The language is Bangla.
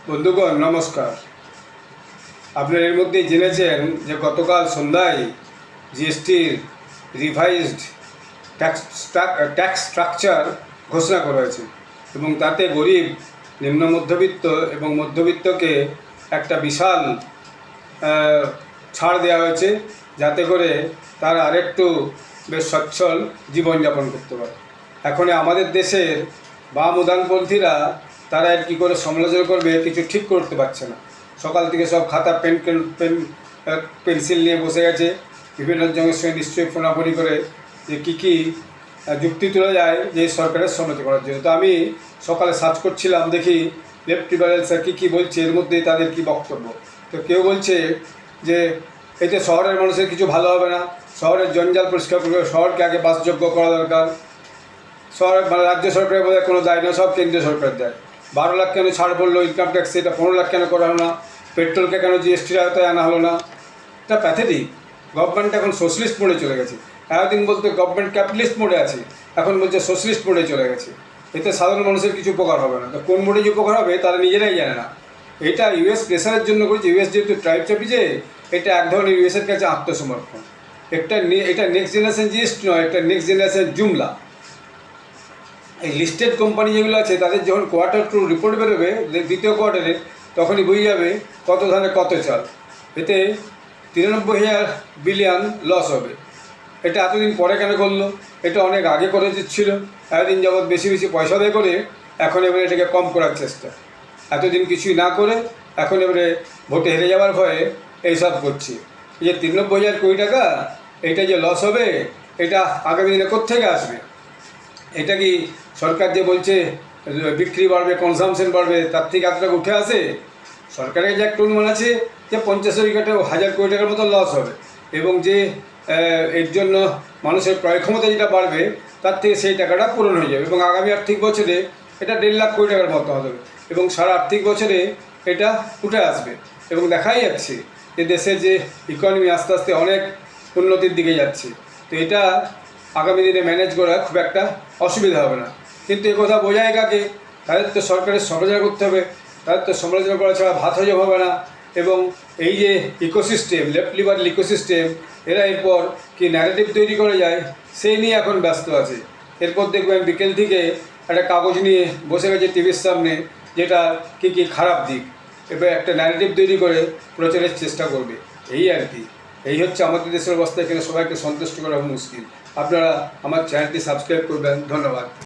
বন্ধুগণ নমস্কার। আপনারা এর মধ্যেই জেনেছেন যে গতকাল সন্ধ্যায় জিএসটির রিভাইজড ট্যাক্স স্ট্রাকচার ঘোষণা করা হয়েছে এবং তাতে গরিব, নিম্ন মধ্যবিত্ত এবং মধ্যবিত্তকে একটা বিশাল ছাড় দেওয়া হয়েছে, যাতে করে তারা আরেকটু বেশ সচ্ছল জীবনযাপন করতে পারে। এখন আমাদের দেশের বাম উদারপন্থীরা তারা এর কী করে সমালোচনা করবে কিছু ঠিক করতে পারছে না। সকাল থেকে সব খাতা পেন্সিল নিয়ে বসে গেছে, বিভিন্ন জনের সঙ্গে নিশ্চয়ই ফোনাফোনি করে যে কী যুক্তি তোলা যায় যে সরকারের সমালোচনা করার জন্য। তো আমি সকালে সার্চ করছিলাম, দেখি লেফট লিবারেলসরা কী বলছে, এর মধ্যেই তাদের কী বক্তব্য। তো কেউ বলছে যে এতে শহরের মানুষের কিছু ভালো হবে না, শহরের জঞ্জাল পরিষ্কার করবে, শহরকে আগে বাসযোগ্য করা দরকার। শহরের রাজ্য সরকারের বোধহয় কোনো দায় না, সব কেন্দ্রীয় সরকার দেয়। 12 লাখ কেন ছাড় পড়লো ইনকাম ট্যাক্স, এটা 15 লাখ কেন করা হলো না? পেট্রোলকে কেন জিএসটির আওতায় আনা হলো না? এটা প্যাথেটিক। গভর্নমেন্ট এখন সোশ্যালিস্ট মোডে চলে গেছে। এতদিন বলতে গভর্নমেন্ট ক্যাপিটালিস্ট মোডে আছে, এখন বলছে সোশ্যালিস্ট মোডে চলে গেছে। এতে সাধারণ মানুষের কিছু উপকার হবে না। তো কোন মোডে যে উপকার হবে তারা নিজেরাই জানে না। এটা ইউএস প্রেসারের জন্য করেছে। ইউএস যেহেতু ট্রাইব চাপিছে, এটা এক ধরনের ইউএসের কাছে আত্মসমর্পণ। এটা নেক্সট জেনারেশন জিএসটি নয়, একটা নেক্সট জেনারেশন জুমলা। এই লিস্টেড কোম্পানি যেগুলো আছে তাদের যখন কোয়ার্টার টু রিপোর্ট বেরোবে দ্বিতীয় কোয়ার্টারে, তখনই বুঝে যাবে কত ধানে কত চাল। এতে 93,000 বিলিয়ন লস হবে। এটা এতদিন পরে কেন করলো? এটা অনেক আগে করে দিচ্ছিল। এতদিন যাবৎ বেশি বেশি পয়সা দিয়ে করে এখন এবারে এটাকে কম করার চেষ্টা। এতদিন কিছুই না করে এখন এবারে ভোটে হেরে যাওয়ার ভয়ে এইসব করছে। এই যে 93,000 কোটি টাকা এটা যে লস হবে, এটা আগামী দিনে কোত্থেকে আসবে? এটা কি সরকার যে বলছে বিক্রি বাড়বে, কনজামশন বাড়বে, তার থেকে এত টাকা উঠে আসে? সরকারের যে একটা অনুমান আছে যে 50,000 কোটি টাকার মতো লস হবে, এবং যে এর জন্য মানুষের ক্রয় ক্ষমতা যেটা বাড়বে তার থেকে সেই টাকাটা পূরণ হয়ে যাবে, এবং আগামী আর্থিক বছরে এটা 1.5 লাখ কোটি টাকার মতো হবে, এবং সারা আর্থিক বছরে এটা উঠে আসবে। এবং দেখাই যাচ্ছে যে দেশের যে ইকোনমি আস্তে আস্তে অনেক উন্নতির দিকে যাচ্ছে। তো এটা আগামী দিনে ম্যানেজ করা খুব একটা অসুবিধা হবে না। কিন্তু কথা বোঝায় কাকে? তাদের তো সরকারের সমালোচনা করতে হবে, তাদের তো সমালোচনা করা ছাড়া ভাত হজম হবে না। এবং এই যে ইকোসিস্টেম, লেফট লিবারেল ইকোসিস্টেম, এরা এরপর কি ন্যারেটিভ তৈরি করে যায় সেই নিয়ে এখন ব্যস্ত আছে। এরপর দেখবেন বিকেল থেকে একটা কাগজ নিয়ে বসে গেছে টিভির সামনে, যেটা কী খারাপ দিক, এবার একটা ন্যারেটিভ তৈরি করে প্রচারের চেষ্টা করবে। এই আর কি, এই হচ্ছে আমাদের দেশের অবস্থা। এখানে সবাইকে সন্তুষ্ট করা মুশকিল। আপনারা আমার চ্যানেলটি সাবস্ক্রাইব করবেন। ধন্যবাদ।